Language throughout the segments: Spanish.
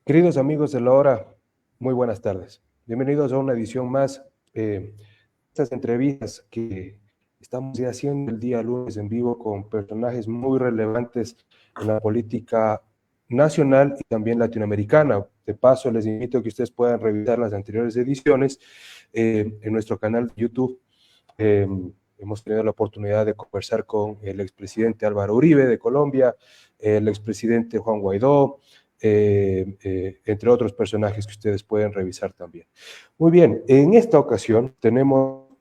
Queridos amigos de la hora, muy buenas tardes. Bienvenidos a una edición más de estas entrevistas que estamos ya haciendo el día lunes en vivo con personajes muy relevantes en la política nacional y también latinoamericana. De paso, les invito a que ustedes puedan revisar las anteriores ediciones en nuestro canal de YouTube. Hemos tenido la oportunidad de conversar con el expresidente Álvaro Uribe de Colombia, el expresidente Juan Guaidó, entre otros personajes que ustedes pueden revisar también. Muy bien, en esta ocasión tenemos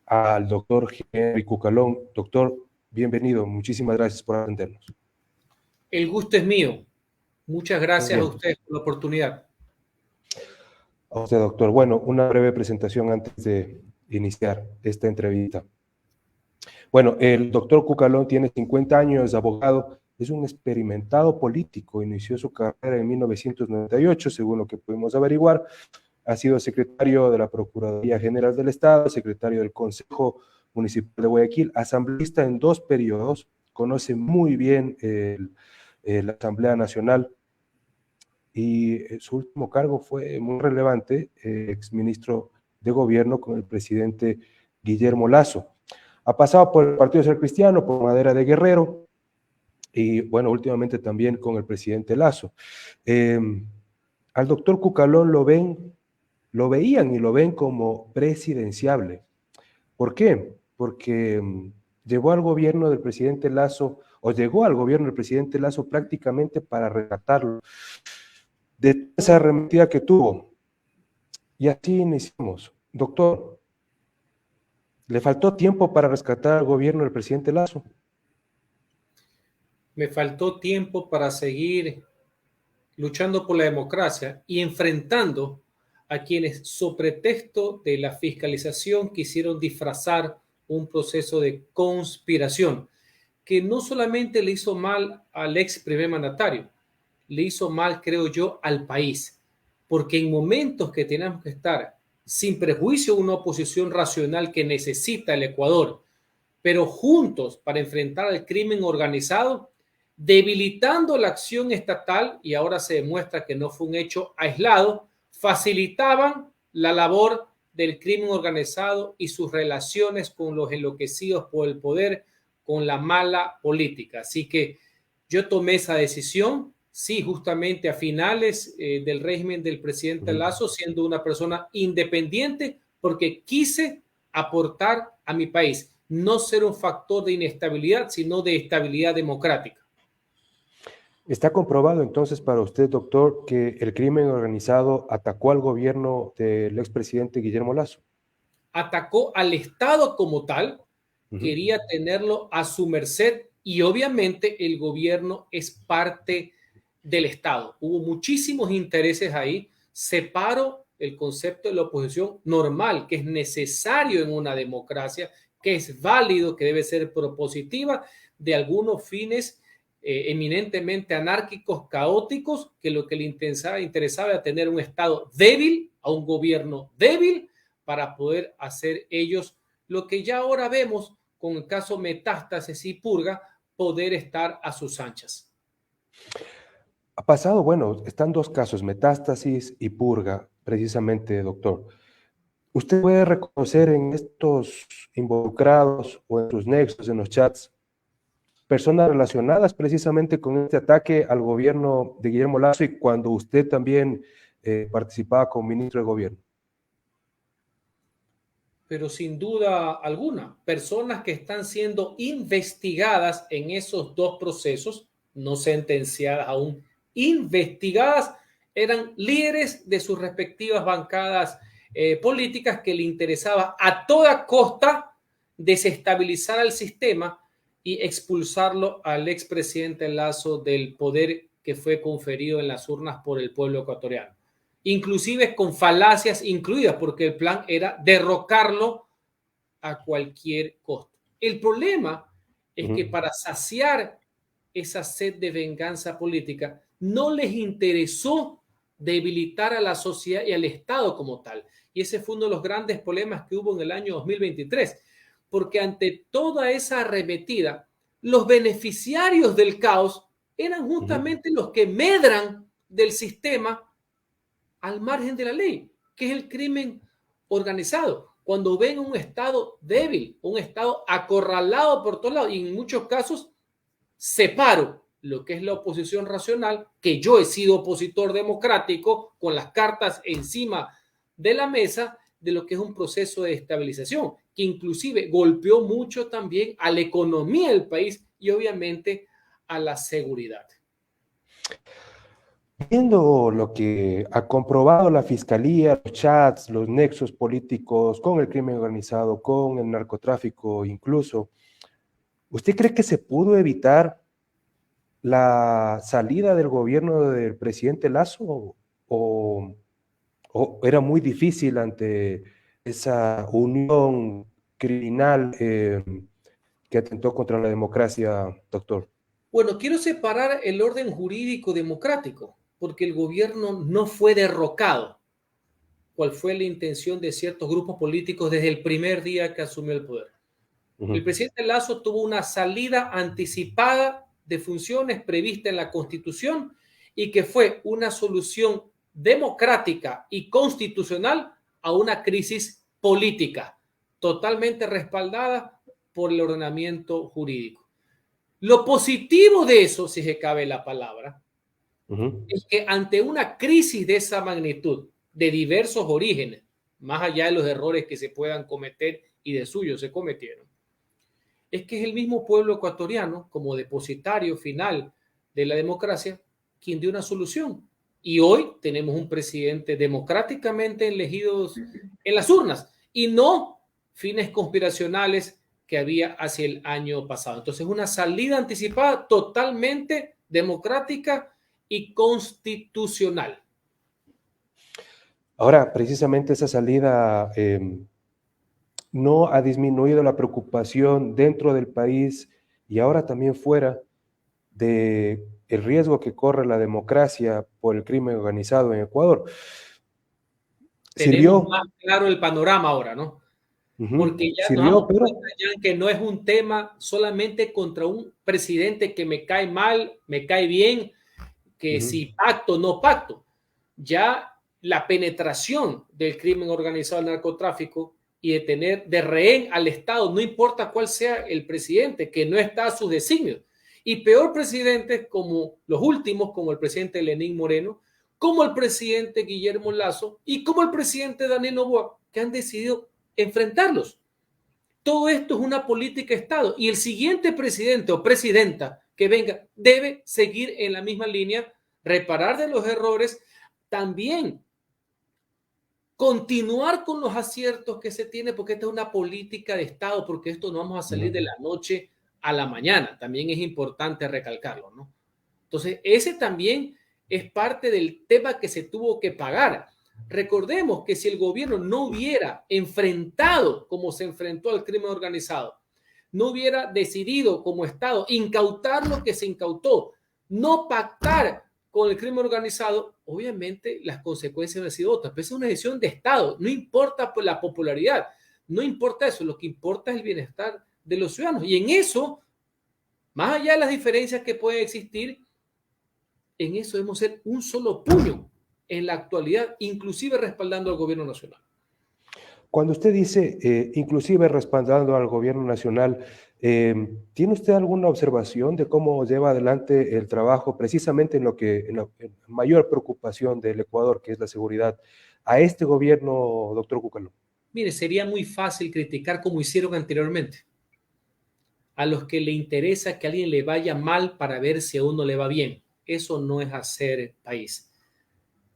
al doctor Henry Cucalón. Doctor, bienvenido, muchísimas gracias por atendernos. El gusto es mío. Muchas gracias a ustedes por la oportunidad. A usted, doctor. Bueno, una breve presentación antes de iniciar esta entrevista. Bueno, el doctor Cucalón tiene 50 años, es abogado, es un experimentado político, inició su carrera en 1998, según lo que pudimos averiguar. Ha sido secretario de la Procuraduría General del Estado, secretario del Consejo Municipal de Guayaquil, asambleísta en 2 periodos, conoce muy bien la Asamblea Nacional y su último cargo fue muy relevante, exministro de Gobierno con el presidente Guillermo Lasso. Ha pasado por el Partido Social Cristiano, por Madera de Guerrero y, bueno, últimamente también con el presidente Lasso. Al doctor Cucalón lo veían y lo ven como presidenciable. ¿Por qué? Porque llegó al gobierno del presidente Lasso, o llegó al gobierno del presidente Lasso prácticamente para rescatarlo de esa arremetida que tuvo. Y así iniciamos. Doctor, ¿le faltó tiempo para rescatar al gobierno del presidente Lasso? Me faltó tiempo para seguir luchando por la democracia y enfrentando a quienes, sobre pretexto de la fiscalización, quisieron disfrazar un proceso de conspiración que no solamente le hizo mal al ex primer mandatario, le hizo mal, creo yo, al país, porque en momentos que tenemos que estar sin prejuicio una oposición racional que necesita el Ecuador, pero juntos para enfrentar al crimen organizado, debilitando la acción estatal, y ahora se demuestra que no fue un hecho aislado, facilitaban la labor del crimen organizado y sus relaciones con los enloquecidos por el poder, con la mala política. Así que yo tomé esa decisión, sí, justamente a finales del régimen del presidente Lasso, siendo una persona independiente, porque quise aportar a mi país, no ser un factor de inestabilidad, sino de estabilidad democrática. ¿Está comprobado entonces para usted, doctor, que el crimen organizado atacó al gobierno del expresidente Guillermo Lasso? Atacó al Estado como tal, quería tenerlo a su merced y obviamente el gobierno es parte del Estado. Hubo muchísimos intereses ahí. Separo el concepto de la oposición normal, que es necesario en una democracia, que es válido, que debe ser propositiva, de algunos fines eminentemente anárquicos, caóticos, que lo que le interesaba era tener un Estado débil, a un gobierno débil, para poder hacer ellos lo que ya ahora vemos con el caso Metástasis y Purga, poder estar a sus anchas. Ha pasado, bueno, están 2 casos, Metástasis y Purga, precisamente, doctor. ¿Usted puede reconocer en estos involucrados o en sus nexos, en los chats, personas relacionadas precisamente con este ataque al gobierno de Guillermo Lasso y cuando usted también participaba como ministro de gobierno? Pero sin duda alguna, personas que están siendo investigadas en esos 2 procesos, no sentenciadas aún, investigadas, eran líderes de sus respectivas bancadas políticas que le interesaba a toda costa desestabilizar al sistema y expulsarlo al expresidente Lasso del poder que fue conferido en las urnas por el pueblo ecuatoriano, inclusive con falacias incluidas, porque el plan era derrocarlo a cualquier costo. El problema es que para saciar esa sed de venganza política, no les interesó debilitar a la sociedad y al Estado como tal. Y ese fue uno de los grandes problemas que hubo en el año 2023, porque ante toda esa arremetida, los beneficiarios del caos eran justamente los que medran del sistema al margen de la ley, que es el crimen organizado. Cuando ven un Estado débil, un Estado acorralado por todos lados, y en muchos casos separo lo que es la oposición racional, que yo he sido opositor democrático con las cartas encima de la mesa, de lo que es un proceso de estabilización, que inclusive golpeó mucho también a la economía del país y obviamente a la seguridad. Viendo lo que ha comprobado la fiscalía, los chats, los nexos políticos con el crimen organizado, con el narcotráfico incluso, ¿usted cree que se pudo evitar la salida del gobierno del presidente Lazo o era muy difícil ante esa unión criminal que atentó contra la democracia, doctor? Bueno, quiero separar el orden jurídico democrático, porque el gobierno no fue derrocado, cual fue la intención de ciertos grupos políticos desde el primer día que asumió el poder. El presidente Lazo tuvo una salida anticipada de funciones prevista en la Constitución y que fue una solución democrática y constitucional a una crisis política, totalmente respaldada por el ordenamiento jurídico. Lo positivo de eso, si se cabe la palabra, es que ante una crisis de esa magnitud, de diversos orígenes, más allá de los errores que se puedan cometer y de suyo se cometieron, es que es el mismo pueblo ecuatoriano, como depositario final de la democracia, quien dio una solución. Y hoy tenemos un presidente democráticamente elegido en las urnas y no fines conspiracionales que había hacia el año pasado. Entonces, una salida anticipada totalmente democrática y constitucional. Ahora, precisamente esa salida no ha disminuido la preocupación dentro del país y ahora también fuera de el riesgo que corre la democracia por el crimen organizado en Ecuador. Tenemos más claro el panorama ahora, ¿no? Porque ya nos damos cuenta ya que no es un tema solamente contra un presidente que me cae mal, me cae bien, que si pacto o no pacto. Ya la penetración del crimen organizado del narcotráfico y de tener de rehén al Estado, no importa cuál sea el presidente, que no está a sus designios. Y peor presidentes como los últimos, como el presidente Lenín Moreno, como el presidente Guillermo Lazo y como el presidente Daniel Noboa, que han decidido enfrentarlos. Todo esto es una política de Estado y el siguiente presidente o presidenta que venga debe seguir en la misma línea, reparar de los errores, también continuar con los aciertos que se tiene, porque esta es una política de Estado, porque esto no vamos a salir de la noche a la mañana. También es importante recalcarlo, ¿no? Entonces, ese también es parte del tema que se tuvo que pagar. Recordemos que si el gobierno no hubiera enfrentado como se enfrentó al crimen organizado, no hubiera decidido como Estado incautar lo que se incautó, no pactar con el crimen organizado, obviamente las consecuencias han sido otras, pero es una decisión de Estado, no importa la popularidad, no importa eso, lo que importa es el bienestar de los ciudadanos. Y en eso, más allá de las diferencias que pueden existir, en eso debemos ser un solo puño en la actualidad, inclusive respaldando al gobierno nacional. Cuando usted dice, inclusive respaldando al gobierno nacional, ¿tiene usted alguna observación de cómo lleva adelante el trabajo precisamente en la mayor preocupación del Ecuador, que es la seguridad, a este gobierno, doctor Cucalón? Mire, sería muy fácil criticar como hicieron anteriormente. A los que le interesa que a alguien le vaya mal para ver si a uno le va bien. Eso no es hacer país.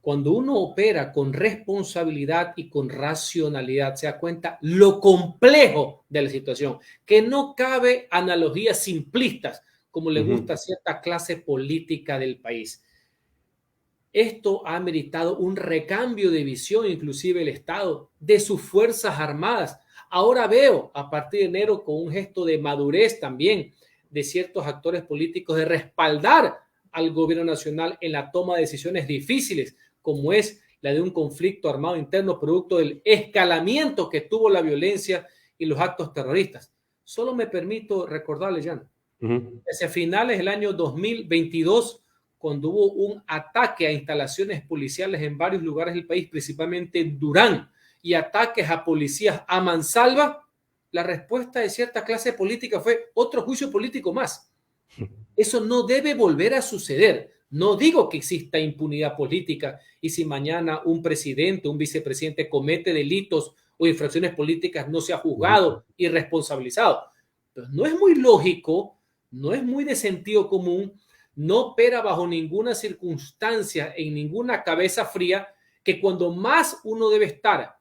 Cuando uno opera con responsabilidad y con racionalidad, se da cuenta lo complejo de la situación, que no cabe analogías simplistas como le gusta a cierta clase política del país. Esto ha meritado un recambio de visión, inclusive el Estado, de sus Fuerzas Armadas. Ahora veo, a partir de enero, con un gesto de madurez también de ciertos actores políticos, de respaldar al gobierno nacional en la toma de decisiones difíciles, como es la de un conflicto armado interno producto del escalamiento que tuvo la violencia y los actos terroristas. Solo me permito recordarle, Jan, hacia finales del año 2022, cuando hubo un ataque a instalaciones policiales en varios lugares del país, principalmente en Durán, y ataques a policías a mansalva, la respuesta de cierta clase política fue otro juicio político más. Eso no debe volver a suceder. No digo que exista impunidad política y si mañana un presidente, un vicepresidente comete delitos o infracciones políticas no sea juzgado y responsabilizado. Entonces, no es muy lógico, no es muy de sentido común, no opera bajo ninguna circunstancia, en ninguna cabeza fría, que cuando más uno debe estar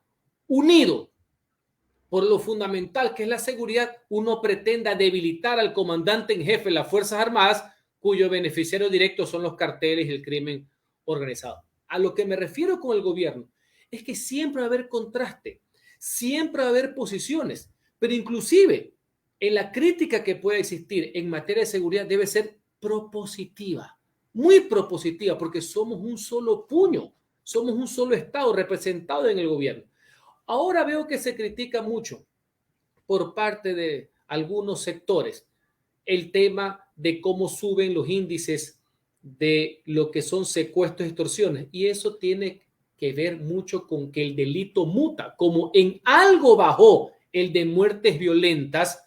unido por lo fundamental que es la seguridad, uno pretenda debilitar al comandante en jefe de las Fuerzas Armadas, cuyo beneficiario directo son los carteles y el crimen organizado. A lo que me refiero con el gobierno es que siempre va a haber contraste, siempre va a haber posiciones, pero inclusive en la crítica que pueda existir en materia de seguridad debe ser propositiva, muy propositiva, porque somos un solo puño, somos un solo Estado representado en el gobierno. Ahora veo que se critica mucho por parte de algunos sectores el tema de cómo suben los índices de lo que son secuestros y extorsiones. Y eso tiene que ver mucho con que el delito muta. Como en algo bajó el de muertes violentas,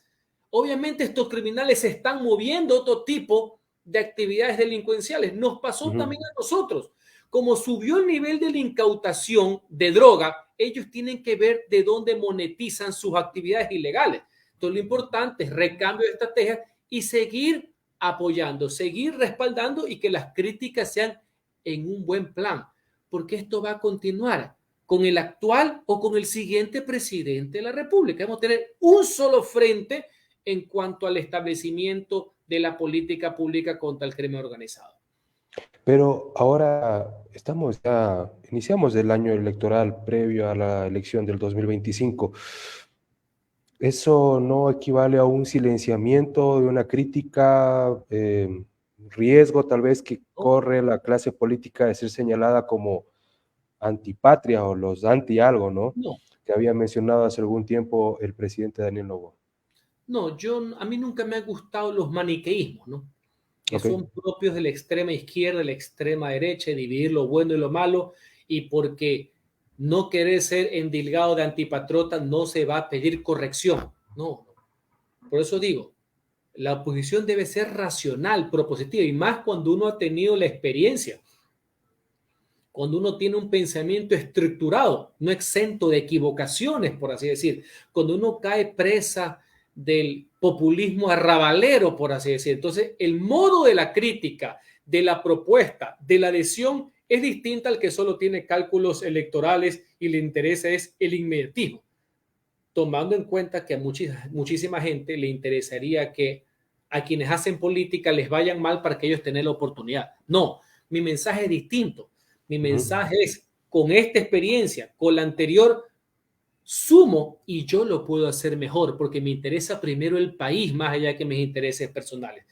obviamente estos criminales se están moviendo a otro tipo de actividades delincuenciales. Nos pasó también a nosotros. Como subió el nivel de la incautación de droga, ellos tienen que ver de dónde monetizan sus actividades ilegales. Entonces, lo importante es recambio de estrategia y seguir apoyando, seguir respaldando y que las críticas sean en un buen plan, porque esto va a continuar con el actual o con el siguiente presidente de la República. Vamos a tener un solo frente en cuanto al establecimiento de la política pública contra el crimen organizado. Pero ahora iniciamos el año electoral previo a la elección del 2025. ¿Eso no equivale a un silenciamiento de una crítica, riesgo tal vez que corre la clase política de ser señalada como antipatria o los anti algo, ¿no? No. Que había mencionado hace algún tiempo el presidente Daniel Noboa. No, a mí nunca me han gustado los maniqueísmos, ¿no? Que Okay. son propios de la extrema izquierda, de la extrema derecha, dividir lo bueno y lo malo, y porque no querer ser endilgado de antipatriota no se va a pedir corrección. No, por eso digo, la oposición debe ser racional, propositiva, y más cuando uno ha tenido la experiencia, cuando uno tiene un pensamiento estructurado, no exento de equivocaciones, por así decir, cuando uno cae presa del populismo arrabalero, por así decir. Entonces, el modo de la crítica, de la propuesta, de la adhesión es distinta al que solo tiene cálculos electorales y le interesa es el inmediatismo, tomando en cuenta que a muchísima gente le interesaría que a quienes hacen política les vayan mal para que ellos tengan la oportunidad. No, mi mensaje es distinto. Mi mensaje es, con esta experiencia, con la anterior, sumo y yo lo puedo hacer mejor porque me interesa primero el país más allá que mis intereses personales.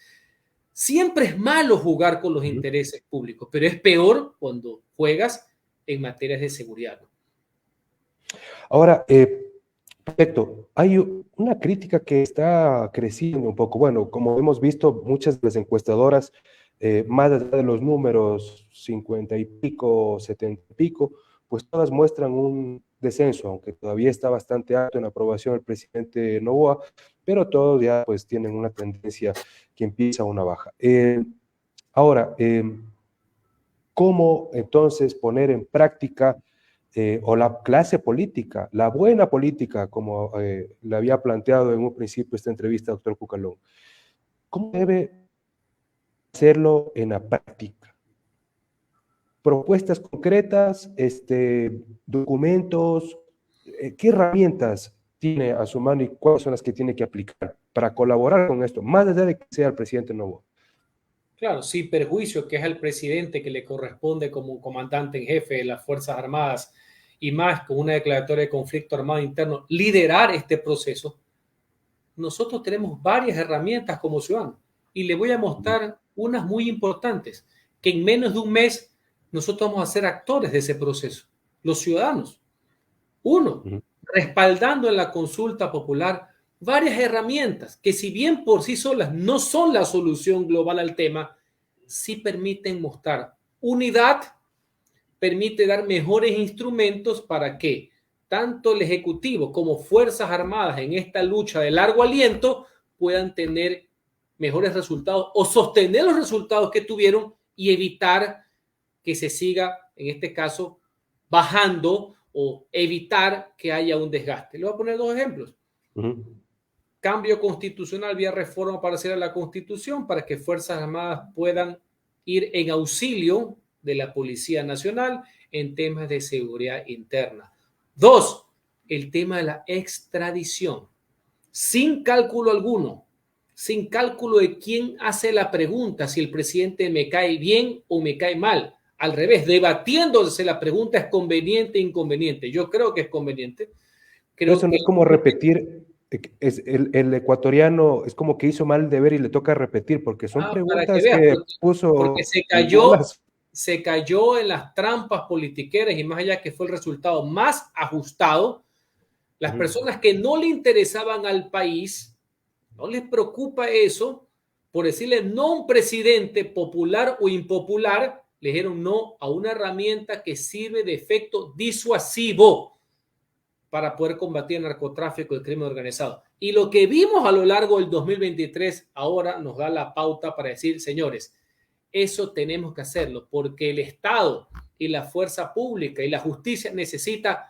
Siempre es malo jugar con los intereses públicos, pero es peor cuando juegas en materias de seguridad. Ahora, perfecto, hay una crítica que está creciendo un poco. Bueno, como hemos visto, muchas de las encuestadoras, más allá de los números 50 y pico, 70 y pico, pues todas muestran un descenso, aunque todavía está bastante alto en aprobación el presidente Noboa, pero todos ya pues tienen una tendencia que empieza una baja. Ahora, ¿cómo entonces poner en práctica o la clase política, la buena política, como le había planteado en un principio esta entrevista, doctor Cucalón? ¿Cómo debe hacerlo en la práctica? Propuestas concretas, documentos, ¿qué herramientas tiene a su mano y cuáles son las que tiene que aplicar para colaborar con esto, más allá de que sea el presidente Noboa? Claro, sin perjuicio que es al presidente que le corresponde como comandante en jefe de las Fuerzas Armadas y más con una declaratoria de conflicto armado interno, liderar este proceso. Nosotros tenemos varias herramientas como ciudadanos y le voy a mostrar unas muy importantes que en menos de un mes nosotros vamos a ser actores de ese proceso, los ciudadanos. Uno, respaldando en la consulta popular varias herramientas que si bien por sí solas no son la solución global al tema, sí permiten mostrar unidad, permite dar mejores instrumentos para que tanto el Ejecutivo como Fuerzas Armadas en esta lucha de largo aliento puedan tener mejores resultados o sostener los resultados que tuvieron y evitar que se siga, en este caso, bajando o evitar que haya un desgaste. Le voy a poner dos ejemplos. Cambio constitucional vía reforma parcial a la Constitución para que Fuerzas Armadas puedan ir en auxilio de la Policía Nacional en temas de seguridad interna. Dos, el tema de la extradición. Sin cálculo alguno, sin cálculo de quién hace la pregunta, si el presidente me cae bien o me cae mal. Al revés, debatiéndose la pregunta es conveniente o inconveniente. Yo creo que es conveniente. Creo eso no es como repetir, el ecuatoriano es como que hizo mal deber y le toca repetir, porque son preguntas que puso... Porque se cayó en las trampas politiqueras y más allá que fue el resultado más ajustado, las personas que no le interesaban al país, no les preocupa eso, por decirle no a un presidente popular o impopular, le dijeron no a una herramienta que sirve de efecto disuasivo para poder combatir el narcotráfico y el crimen organizado. Y lo que vimos a lo largo del 2023 ahora nos da la pauta para decir, señores, eso tenemos que hacerlo porque el Estado y la fuerza pública y la justicia necesita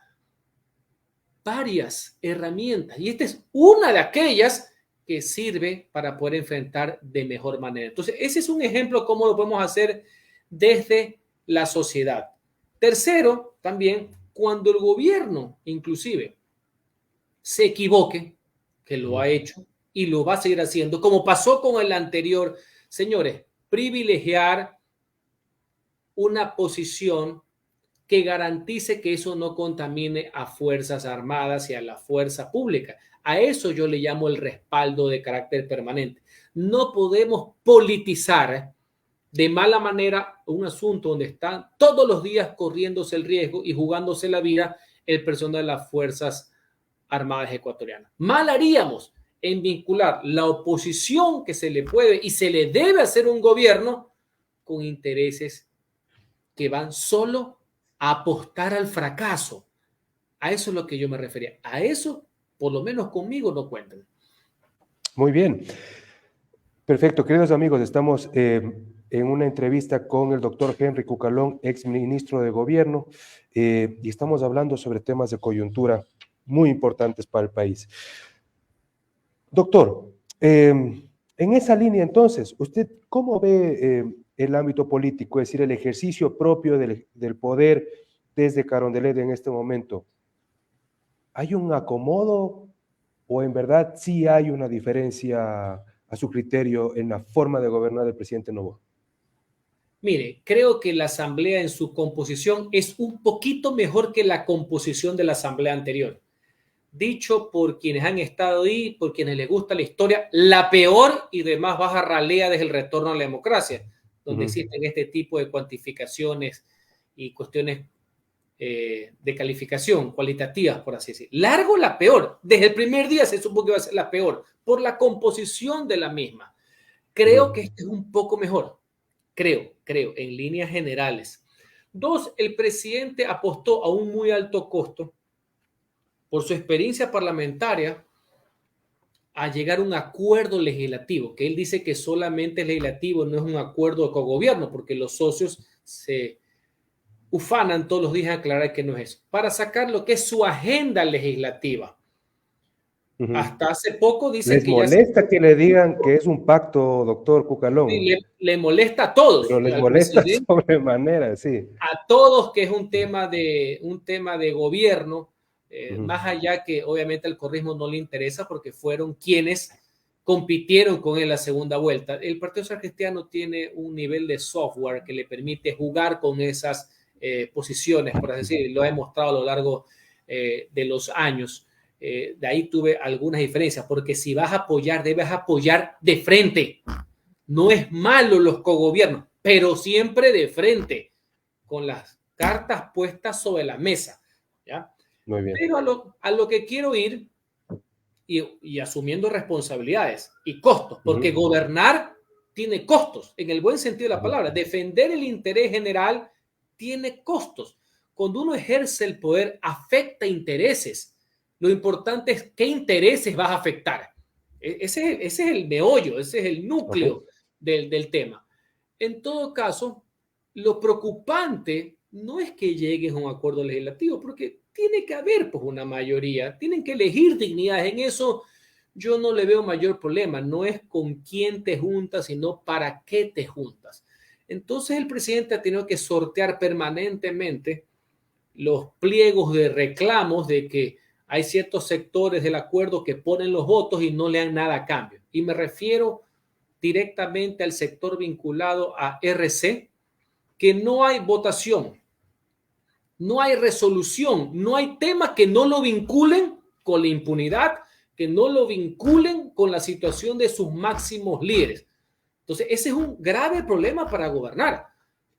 varias herramientas y esta es una de aquellas que sirve para poder enfrentar de mejor manera. Entonces, ese es un ejemplo cómo lo podemos hacer desde la sociedad. Tercero, también, cuando el gobierno, inclusive, se equivoque, que lo ha hecho y lo va a seguir haciendo, como pasó con el anterior, señores, privilegiar una posición que garantice que eso no contamine a Fuerzas Armadas y a la fuerza pública. A eso yo le llamo el respaldo de carácter permanente. No podemos politizar de mala manera un asunto donde están todos los días corriéndose el riesgo y jugándose la vida el personal de las Fuerzas Armadas ecuatorianas. Mal haríamos en vincular la oposición que se le puede y se le debe hacer un gobierno con intereses que van solo a apostar al fracaso. A eso es lo que yo me refería. A eso, por lo menos conmigo, no cuentan. Muy bien. Perfecto, queridos amigos, estamos en una entrevista con el doctor Henry Cucalón, ex ministro de Gobierno, y estamos hablando sobre temas de coyuntura muy importantes para el país. Doctor, en esa línea entonces, ¿usted cómo ve el ámbito político, es decir, el ejercicio propio del poder desde Carondelet en este momento? ¿Hay un acomodo o en verdad sí hay una diferencia a su criterio en la forma de gobernar del presidente Noboa? Mire, creo que la asamblea en su composición es un poquito mejor que la composición de la asamblea anterior. Dicho por quienes han estado ahí, por quienes les gusta la historia, la peor y de más baja ralea desde el retorno a la democracia, donde existen este tipo de cuantificaciones y cuestiones de calificación cualitativas, por así decir. Largo la peor. Desde el primer día se supo que iba a ser la peor por la composición de la misma. Creo que este es un poco mejor. Creo, en líneas generales. Dos, el presidente apostó a un muy alto costo por su experiencia parlamentaria a llegar a un acuerdo legislativo, que él dice que solamente es legislativo, no es un acuerdo de cogobierno, porque los socios se ufanan todos los días a aclarar que no es eso, para sacar lo que es su agenda legislativa. Hasta hace poco dicen ¿Les que molesta que le digan que es un pacto, doctor Cucalón? Sí, le molesta a todos. Pero les molesta sobremanera, sí. A todos que es un tema de gobierno, más allá que obviamente al correísmo no le interesa porque fueron quienes compitieron con él la segunda vuelta. El Partido Social Cristiano tiene un nivel de software que le permite jugar con esas posiciones, por así decirlo, lo ha demostrado a lo largo de los años. De ahí tuve algunas diferencias, porque si vas a apoyar, debes apoyar de frente. No es malo los cogobiernos, pero siempre de frente, con las cartas puestas sobre la mesa, ¿ya? Muy bien. Pero a lo que quiero ir, y asumiendo responsabilidades y costos, porque gobernar tiene costos, en el buen sentido de la palabra. Defender el interés general tiene costos. Cuando uno ejerce el poder, afecta intereses. Lo importante es qué intereses vas a afectar. Ese es el meollo, ese es el núcleo del tema. En todo caso, lo preocupante no es que llegues a un acuerdo legislativo, porque tiene que haber pues, una mayoría, tienen que elegir dignidades. En eso yo no le veo mayor problema. No es con quién te juntas, sino para qué te juntas. Entonces el presidente ha tenido que sortear permanentemente los pliegos de reclamos de que hay ciertos sectores del acuerdo que ponen los votos y no le dan nada a cambio. Y me refiero directamente al sector vinculado a RC, que no hay votación, no hay resolución, no hay temas que no lo vinculen con la impunidad, que no lo vinculen con la situación de sus máximos líderes. Entonces, ese es un grave problema para gobernar,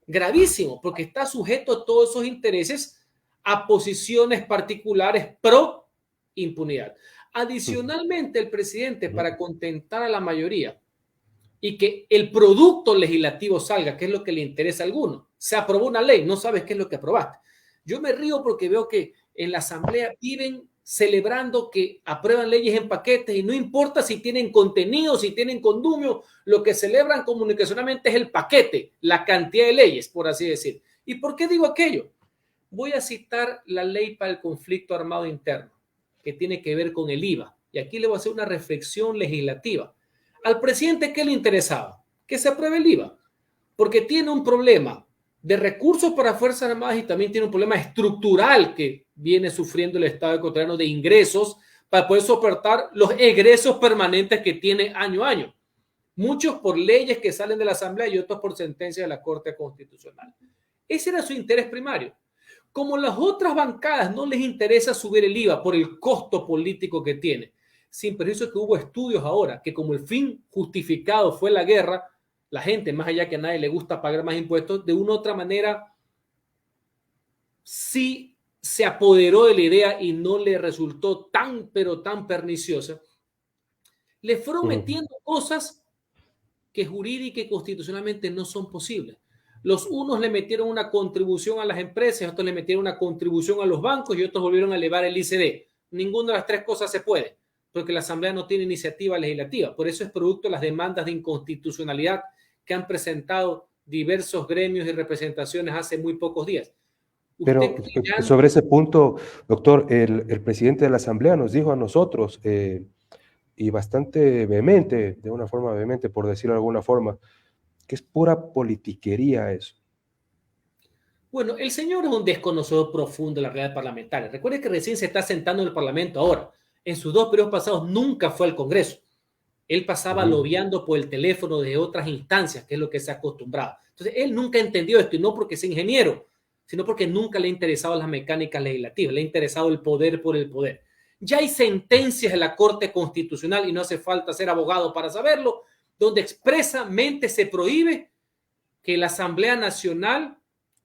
gravísimo, porque está sujeto a todos esos intereses a posiciones particulares pro impunidad. Adicionalmente, el presidente, para contentar a la mayoría y que el producto legislativo salga, que es lo que le interesa a algunos, se aprobó una ley, no sabes qué es lo que aprobaste. Yo me río porque veo que en la asamblea viven celebrando que aprueban leyes en paquetes y no importa si tienen contenido, si tienen condumio, lo que celebran comunicacionalmente es el paquete, la cantidad de leyes, por así decir. ¿Y por qué digo aquello? Voy a citar la ley para el conflicto armado interno, que tiene que ver con el IVA. Y aquí le voy a hacer una reflexión legislativa. Al presidente, ¿qué le interesaba? Que se apruebe el IVA, porque tiene un problema de recursos para Fuerzas Armadas y también tiene un problema estructural que viene sufriendo el Estado ecuatoriano de ingresos para poder soportar los egresos permanentes que tiene año a año. Muchos por leyes que salen de la Asamblea y otros por sentencias de la Corte Constitucional. Ese era su interés primario. Como las otras bancadas no les interesa subir el IVA por el costo político que tiene, sin perjuicio que hubo estudios ahora que como el fin justificado fue la guerra, la gente, más allá que a nadie le gusta pagar más impuestos, de una u otra manera sí se apoderó de la idea y no le resultó tan, pero tan perniciosa. Le fueron metiendo cosas que jurídica y constitucionalmente no son posibles. Los unos le metieron una contribución a las empresas, otros le metieron una contribución a los bancos y otros volvieron a elevar el ICD. Ninguna de las tres cosas se puede, porque la Asamblea no tiene iniciativa legislativa. Por eso es producto de las demandas de inconstitucionalidad que han presentado diversos gremios y representaciones hace muy pocos días. Pero sobre ese punto, doctor, el presidente de la Asamblea nos dijo a nosotros, y bastante vehemente, de una forma vehemente, por decirlo de alguna forma, que es pura politiquería eso. Bueno, el señor es un desconocedor profundo de la realidad parlamentaria. Recuerde que recién se está sentando en el Parlamento ahora. En sus 2 periodos pasados nunca fue al Congreso. Él pasaba lobeando por el teléfono de otras instancias, que es lo que se ha acostumbrado. Entonces, él nunca entendió esto, y no porque sea ingeniero, sino porque nunca le ha interesado las mecánicas legislativas, le ha interesado el poder por el poder. Ya hay sentencias de la Corte Constitucional, y no hace falta ser abogado para saberlo, donde expresamente se prohíbe que la Asamblea Nacional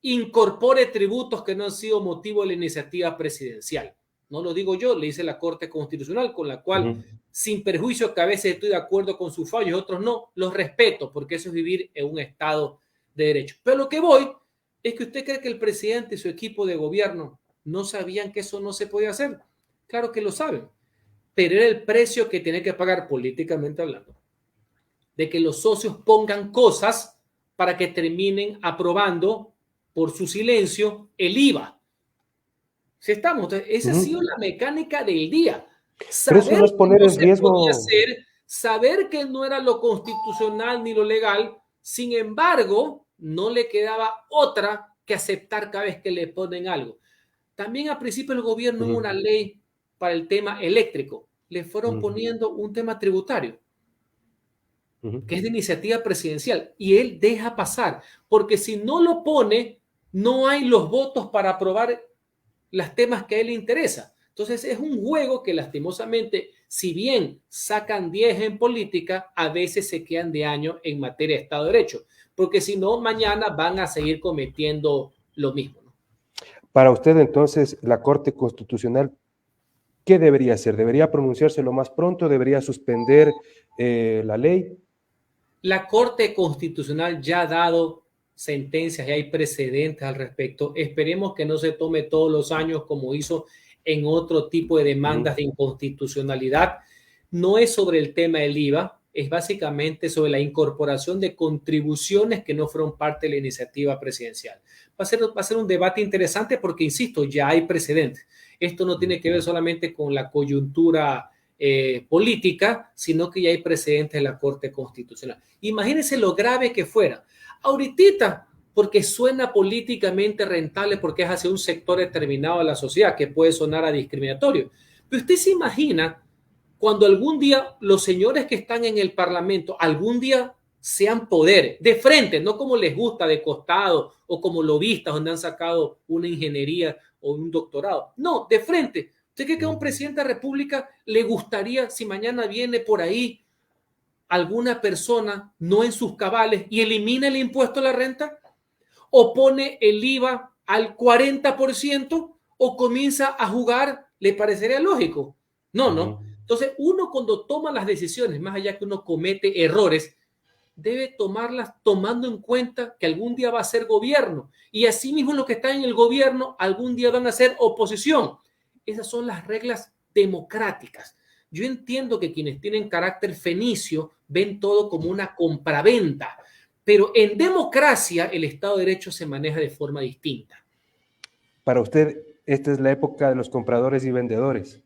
incorpore tributos que no han sido motivo de la iniciativa presidencial. No lo digo yo, le dice la Corte Constitucional, con la cual, sin perjuicio que a veces estoy de acuerdo con sus fallos y otros no, los respeto, porque eso es vivir en un Estado de derecho. Pero lo que voy es que usted cree que el presidente y su equipo de gobierno no sabían que eso no se podía hacer. Claro que lo saben, pero era el precio que tiene que pagar políticamente hablando, de que los socios pongan cosas para que terminen aprobando por su silencio el IVA. Si estamos, esa ha sido la mecánica del día. Pero eso no es poner en riesgo. Saber que no era lo constitucional ni lo legal, sin embargo, no le quedaba otra que aceptar cada vez que le ponen algo. También al principio el gobierno hubo una ley para el tema eléctrico. Le fueron poniendo un tema tributario, que es de iniciativa presidencial, y él deja pasar, porque si no lo pone, no hay los votos para aprobar los temas que a él le interesa. Entonces es un juego que lastimosamente, si bien sacan 10 en política, a veces se quedan de año en materia de Estado de Derecho, porque si no, mañana van a seguir cometiendo lo mismo, ¿no? Para usted, entonces, la Corte Constitucional, ¿qué debería hacer? ¿Debería pronunciarse lo más pronto? ¿Debería suspender la ley? La Corte Constitucional ya ha dado sentencias y hay precedentes al respecto. Esperemos que no se tome todos los años como hizo en otro tipo de demandas de inconstitucionalidad. No es sobre el tema del IVA, es básicamente sobre la incorporación de contribuciones que no fueron parte de la iniciativa presidencial. Va a ser un debate interesante porque, insisto, ya hay precedentes. Esto no tiene que ver solamente con la coyuntura política, sino que ya hay precedentes en la Corte Constitucional. Imagínense lo grave que fuera. Ahorita, porque suena políticamente rentable, porque es hacia un sector determinado de la sociedad, que puede sonar a discriminatorio. Pero usted se imagina cuando algún día los señores que están en el Parlamento, algún día sean poder, de frente, no como les gusta, de costado, o como lobistas, donde han sacado una ingeniería o un doctorado. No, de frente. ¿Usted cree que a un presidente de la República le gustaría, si mañana viene por ahí alguna persona no en sus cabales y elimina el impuesto a la renta? ¿O pone el IVA al 40% o comienza a jugar? ¿Le parecería lógico? No, no. Entonces, uno cuando toma las decisiones, más allá que uno comete errores, debe tomarlas tomando en cuenta que algún día va a ser gobierno y así mismo los que están en el gobierno algún día van a ser oposición. Esas son las reglas democráticas. Yo entiendo que quienes tienen carácter fenicio ven todo como una compraventa, pero en democracia el Estado de Derecho se maneja de forma distinta. Para usted, esta es la época de los compradores y vendedores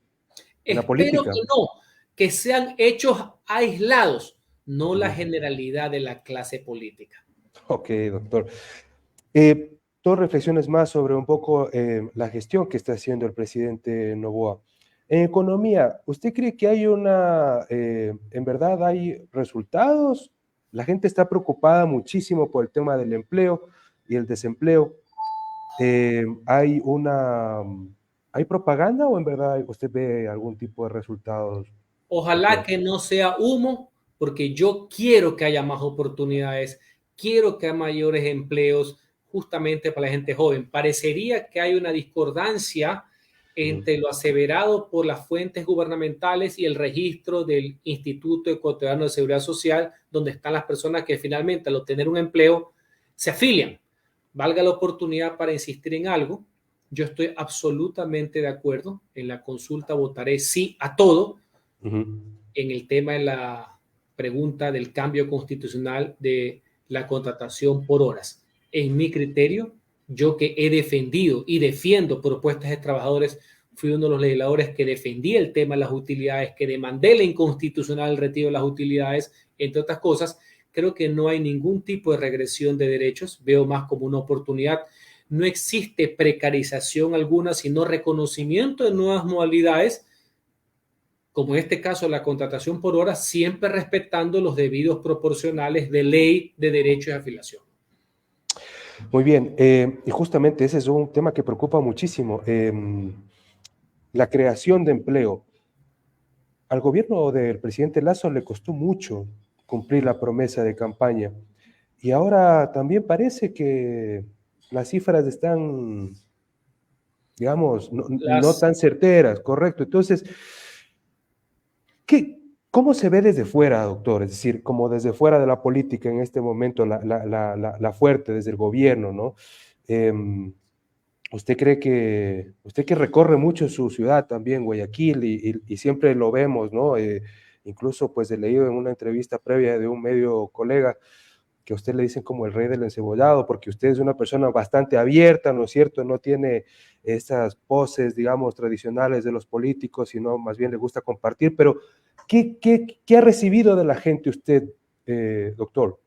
en la Espero política. que no, que sean hechos aislados, no la generalidad de la clase política. Ok, doctor. Dos reflexiones más sobre un poco la gestión que está haciendo el presidente Noboa. En economía, ¿usted cree que hay en verdad hay resultados? La gente está preocupada muchísimo por el tema del empleo y el desempleo. ¿Hay propaganda o en verdad usted ve algún tipo de resultados? Ojalá Doctor? que no sea humo, porque yo quiero que haya más oportunidades, quiero que haya mayores empleos justamente para la gente joven. Parecería que hay una discordancia entre lo aseverado por las fuentes gubernamentales y el registro del Instituto Ecuatoriano de Seguridad Social, donde están las personas que finalmente al obtener un empleo se afilian. Valga la oportunidad para insistir en algo. Yo estoy absolutamente de acuerdo. En la consulta votaré sí a todo. En el tema de la pregunta del cambio constitucional de la contratación por horas. En mi criterio, yo que he defendido y defiendo propuestas de trabajadores, fui uno de los legisladores que defendía el tema de las utilidades, que demandé la inconstitucional retiro de las utilidades, entre otras cosas. Creo que no hay ningún tipo de regresión de derechos, veo más como una oportunidad. No existe precarización alguna, sino reconocimiento de nuevas modalidades, como en este caso la contratación por hora, siempre respetando los debidos proporcionales de ley de derechos de afiliación. Muy bien, y justamente ese es un tema que preocupa muchísimo, la creación de empleo. Al gobierno del presidente Lasso le costó mucho cumplir la promesa de campaña y ahora también parece que las cifras están, digamos, no tan certeras, correcto. Entonces, ¿cómo se ve desde fuera, doctor? Es decir, como desde fuera de la política en este momento, la fuerte, desde el gobierno, ¿no? Usted que recorre mucho su ciudad también, Guayaquil, y siempre lo vemos, ¿no? Incluso pues he leído en una entrevista previa de un medio colega que a usted le dicen como el rey del encebollado, porque usted es una persona bastante abierta, ¿no es cierto? No tiene esas poses, digamos, tradicionales de los políticos, sino más bien le gusta compartir, pero ¿qué ha recibido de la gente usted, doctor?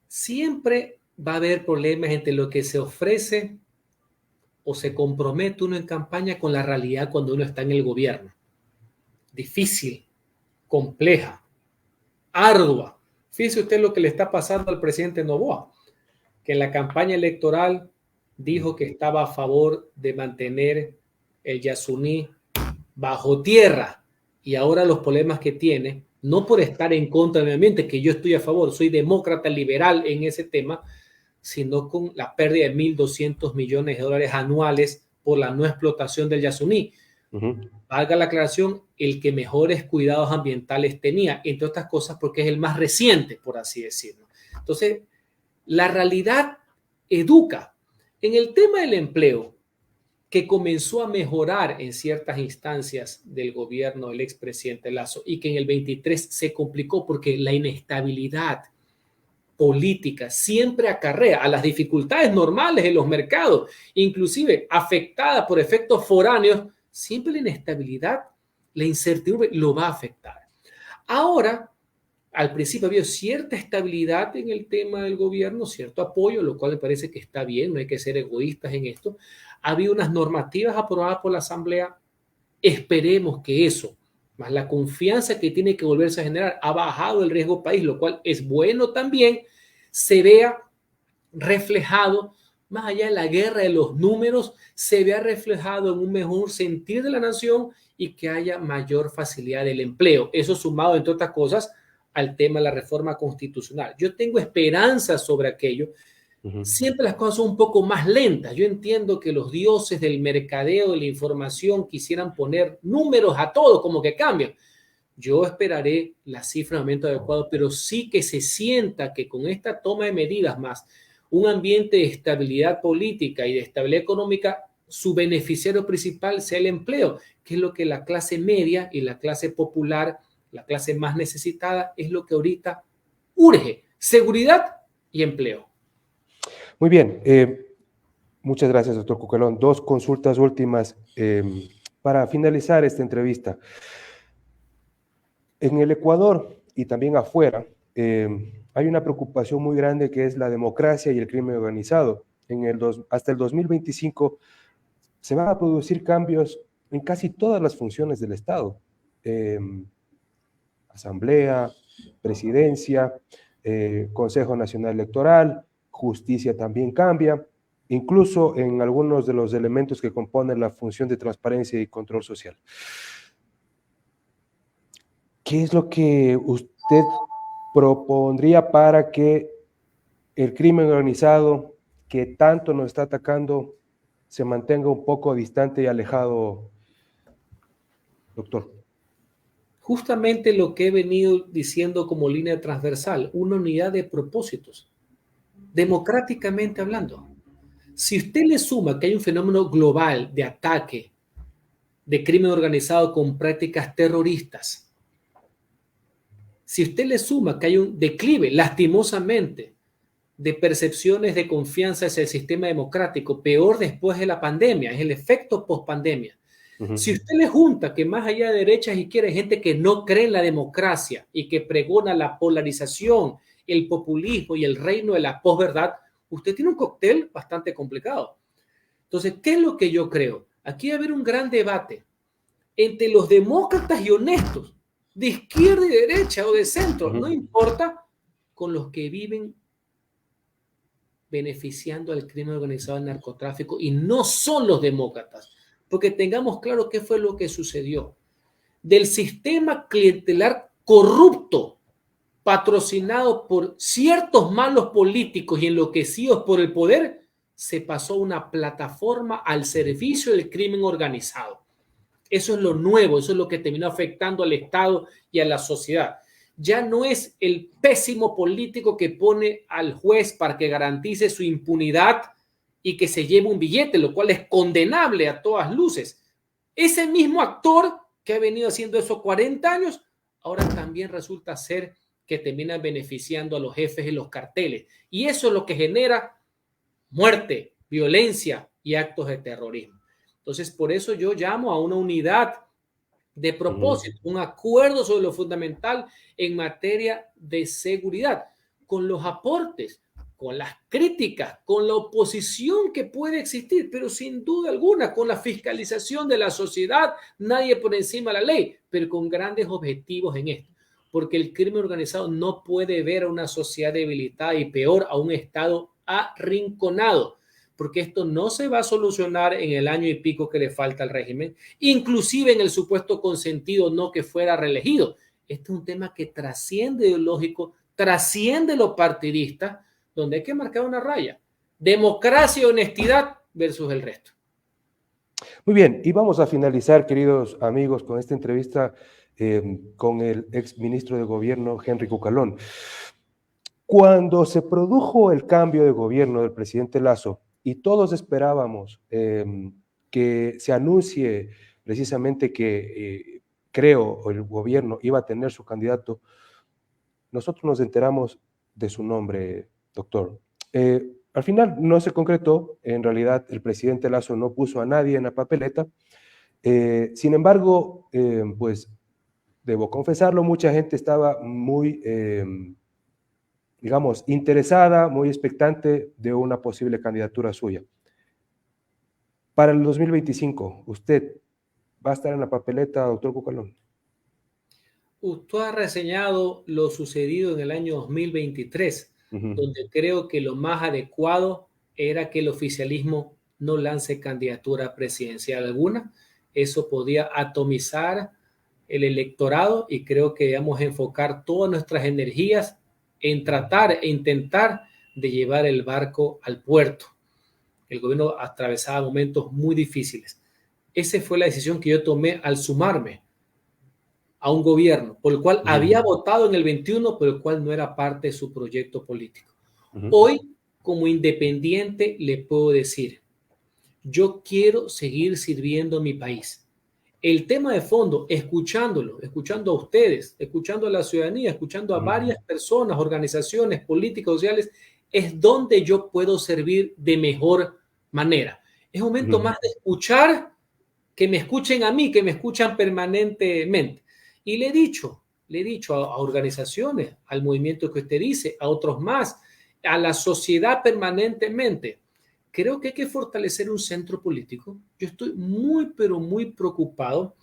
Siempre va a haber problemas entre lo que se ofrece o se compromete uno en campaña con la realidad cuando uno está en el gobierno. Difícil, compleja, ardua. Fíjese usted lo que le está pasando al presidente Noboa, que en la campaña electoral dijo que estaba a favor de mantener el Yasuní bajo tierra, y ahora los problemas que tiene, no por estar en contra del medio ambiente, que yo estoy a favor, soy demócrata liberal en ese tema, sino con la pérdida de $1.200 millones anuales por la no explotación del Yasuní. Valga la aclaración, el que mejores cuidados ambientales tenía, entre otras cosas porque es el más reciente, por así decirlo. Entonces, la realidad educa. En el tema del empleo, que comenzó a mejorar en ciertas instancias del gobierno del expresidente Lasso y que en el 23 se complicó porque la inestabilidad política siempre acarrea a las dificultades normales en los mercados, inclusive afectada por efectos foráneos, siempre la inestabilidad, la incertidumbre lo va a afectar. Ahora, al principio había cierta estabilidad en el tema del gobierno, cierto apoyo, lo cual me parece que está bien, no hay que ser egoístas en esto. Había unas normativas aprobadas por la Asamblea. Esperemos que eso, más la confianza que tiene que volverse a generar, ha bajado el riesgo país, lo cual es bueno también, se vea reflejado, más allá de la guerra de los números, se vea reflejado en un mejor sentir de la nación y que haya mayor facilidad del empleo. Eso sumado, entre otras cosas, al tema de la reforma constitucional. Yo tengo esperanza sobre aquello. Siempre las cosas son un poco más lentas. Yo entiendo que los dioses del mercadeo de la información quisieran poner números a todo, como que cambian. Yo esperaré la cifra de momento adecuado, pero sí que se sienta que con esta toma de medidas más un ambiente de estabilidad política y de estabilidad económica, su beneficiario principal sea el empleo, que es lo que la clase media y la clase popular, la clase más necesitada, es lo que ahorita urge: seguridad y empleo. Muy bien. Muchas gracias, doctor Cucalón. Dos consultas últimas para finalizar esta entrevista. En el Ecuador y también afuera, hay una preocupación muy grande que es la democracia y el crimen organizado. Hasta el 2025 se van a producir cambios en casi todas las funciones del Estado. Asamblea, presidencia, Consejo Nacional Electoral, justicia también cambia, incluso en algunos de los elementos que componen la función de transparencia y control social. ¿Qué es lo que usted propondría para que el crimen organizado, que tanto nos está atacando, se mantenga un poco distante y alejado, doctor? Justamente lo que he venido diciendo como línea transversal, una unidad de propósitos, democráticamente hablando. Si usted le suma que hay un fenómeno global de ataque, de crimen organizado con prácticas terroristas, si usted le suma que hay un declive, lastimosamente, de percepciones de confianza hacia el sistema democrático, peor después de la pandemia, es el efecto post-pandemia. Si usted le junta que más allá de derechas y izquierdas hay gente que no cree en la democracia y que pregona la polarización, el populismo y el reino de la posverdad, usted tiene un cóctel bastante complicado. Entonces, ¿qué es lo que yo creo? Aquí va a haber un gran debate entre los demócratas y honestos, de izquierda y derecha o de centro, no importa, con los que viven beneficiando al crimen organizado del narcotráfico y no son los demócratas. Porque tengamos claro qué fue lo que sucedió. Del sistema clientelar corrupto, patrocinado por ciertos malos políticos y enloquecidos por el poder, se pasó a una plataforma al servicio del crimen organizado. Eso es lo nuevo, eso es lo que terminó afectando al Estado y a la sociedad. Ya no es el pésimo político que pone al juez para que garantice su impunidad y que se lleve un billete, lo cual es condenable a todas luces. Ese mismo actor que ha venido haciendo eso 40 años, ahora también resulta ser que termina beneficiando a los jefes de los carteles. Y eso es lo que genera muerte, violencia y actos de terrorismo. Entonces, por eso yo llamo a una unidad de propósito, un acuerdo sobre lo fundamental en materia de seguridad, con los aportes, con las críticas, con la oposición que puede existir, pero sin duda alguna con la fiscalización de la sociedad, nadie por encima de la ley, pero con grandes objetivos en esto, porque el crimen organizado no puede ver a una sociedad debilitada y peor a un Estado arrinconado, porque esto no se va a solucionar en el año y pico que le falta al régimen, inclusive en el supuesto consentido no que fuera reelegido. Este es un tema que trasciende ideológico, trasciende lo partidista, donde hay que marcar una raya. Democracia y honestidad versus el resto. Muy bien, y vamos a finalizar, queridos amigos, con esta entrevista con el ex ministro de Gobierno, Henry Cucalón. Cuando se produjo el cambio de gobierno del presidente Lasso y todos esperábamos que se anuncie precisamente que creo el gobierno iba a tener su candidato, nosotros nos enteramos de su nombre, doctor. Al final no se concretó, en realidad el presidente Lasso no puso a nadie en la papeleta. Sin embargo, pues debo confesarlo, mucha gente estaba muy, digamos, interesada, muy expectante de una posible candidatura suya. Para el 2025, ¿usted va a estar en la papeleta, doctor Cucalón? Usted ha reseñado lo sucedido en el año 2023, donde creo que lo más adecuado era que el oficialismo no lance candidatura presidencial alguna. Eso podía atomizar el electorado y creo que debemos enfocar todas nuestras energías en tratar e intentar de llevar el barco al puerto. El gobierno atravesaba momentos muy difíciles. Esa fue la decisión que yo tomé al sumarme a un gobierno por el cual había votado en el 21, pero el cual no era parte de su proyecto político. Hoy, como independiente, le puedo decir, yo quiero seguir sirviendo a mi país. El tema de fondo, escuchando a ustedes, escuchando a la ciudadanía, escuchando a varias personas, organizaciones políticas, sociales, es donde yo puedo servir de mejor manera. Es un momento más de escuchar, que me escuchen a mí, que me escuchan permanentemente. Y le he dicho a organizaciones, al movimiento que usted dice, a otros más, a la sociedad permanentemente, creo que hay que fortalecer un centro político. Yo estoy muy, pero muy preocupado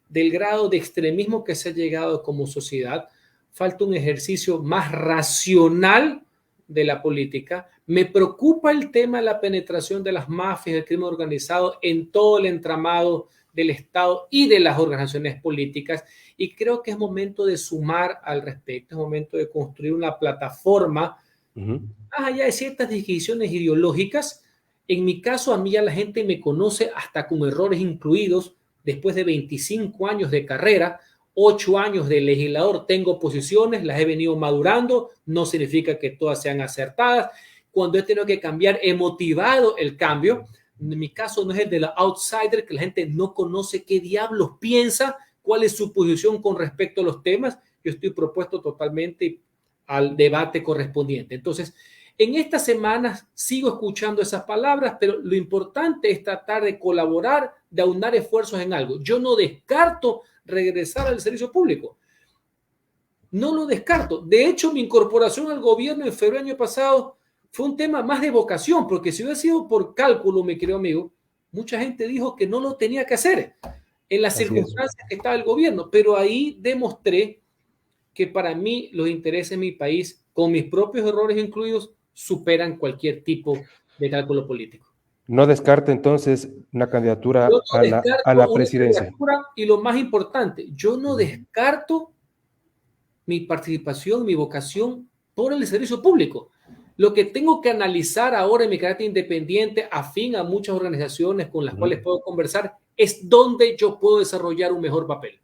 del grado de extremismo que se ha llegado como sociedad. Falta un ejercicio más racional de la política. Me preocupa el tema de la penetración de las mafias, del crimen organizado en todo el entramado del Estado y de las organizaciones políticas, y creo que es momento de sumar al respecto, es momento de construir una plataforma más allá de ciertas disquisiciones ideológicas. En mi caso, a mí ya la gente me conoce hasta con errores incluidos, después de 25 años de carrera, 8 años de legislador, tengo posiciones, las he venido madurando, no significa que todas sean acertadas. Cuando he tenido que cambiar, he motivado el cambio. En mi caso no es el de la outsider, que la gente no conoce qué diablos piensa, cuál es su posición con respecto a los temas. Yo estoy propuesto totalmente al debate correspondiente. Entonces, en estas semanas sigo escuchando esas palabras, pero lo importante es tratar de colaborar, de aunar esfuerzos en algo. Yo no descarto regresar al servicio público. No lo descarto. De hecho, mi incorporación al gobierno en febrero del año pasado fue un tema más de vocación, porque si hubiera sido por cálculo, mi querido amigo, mucha gente dijo que no lo tenía que hacer en las circunstancias que estaba el gobierno, pero ahí demostré que para mí los intereses de mi país, con mis propios errores incluidos, superan cualquier tipo de cálculo político. No descarte entonces una candidatura a la presidencia. Y lo más importante, yo no descarto mi participación, mi vocación por el servicio público. Lo que tengo que analizar ahora en mi carácter independiente, afín a muchas organizaciones con las cuales puedo conversar, es dónde yo puedo desarrollar un mejor papel.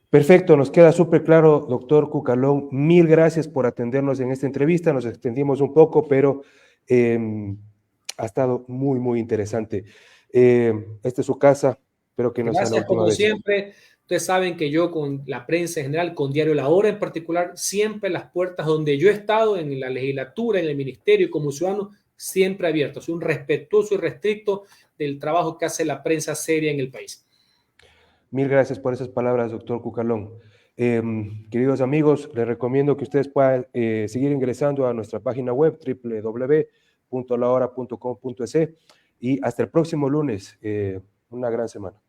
Perfecto, nos queda súper claro, doctor Cucalón. Mil gracias por atendernos en esta entrevista. Nos extendimos un poco, pero ha estado muy, muy interesante. Esta es su casa. Espero que no sea la última como vez. Siempre. Ustedes saben que yo con la prensa en general, con Diario La Hora en particular, siempre las puertas donde yo he estado, en la legislatura, en el ministerio, como ciudadano, siempre abiertos. Soy un respetuoso y restricto del trabajo que hace la prensa seria en el país. Mil gracias por esas palabras, doctor Cucalón. Queridos amigos, les recomiendo que ustedes puedan seguir ingresando a nuestra página web www.lahora.com.es y hasta el próximo lunes. Una gran semana.